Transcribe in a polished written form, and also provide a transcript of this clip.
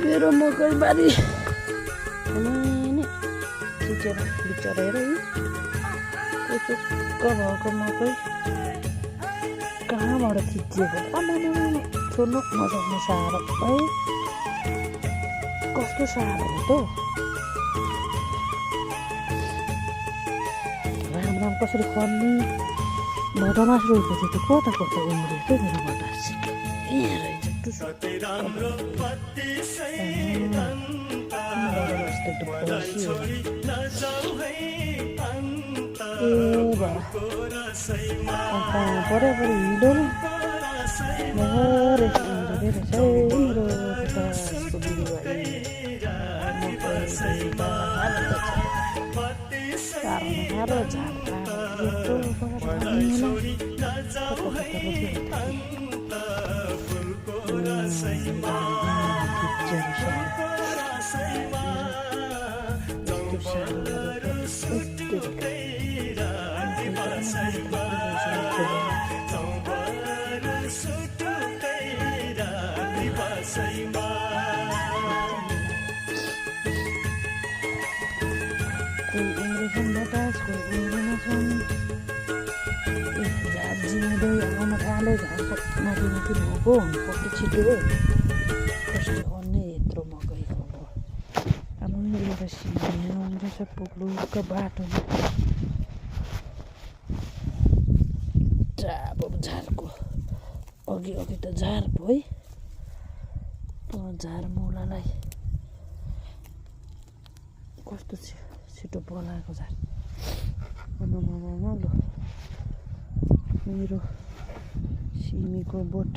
मेरो मकैबारी खिचेर बिचरेर चुक्क भएको मकै कहाँबाट थिचिएको छोड्नु नसक्नु साह्रो है कस्तो साह्रो हो त राम राम कसरी खन्ने भटमास रोपेको थियो त्यो कता कता उम्रेको थियो मेरो भटास यहाँ रहेछ पऱ्यो हिँडो मेरो भटासको बिरुवा साह्रो भटास झार जिउँदै आउन थाल्यो झारको माथि माथि भएको हुनुपर्छ छिटो कस्तो खन्ने यत्रो मकै अब एउटा सिमी रहेछ पुग्लुको बाटोमा अब झारको अघि अघि त झार भयो झार मुलालाई कस्तो छिटो बोलाएको झार ल मेरो सिमीको बोट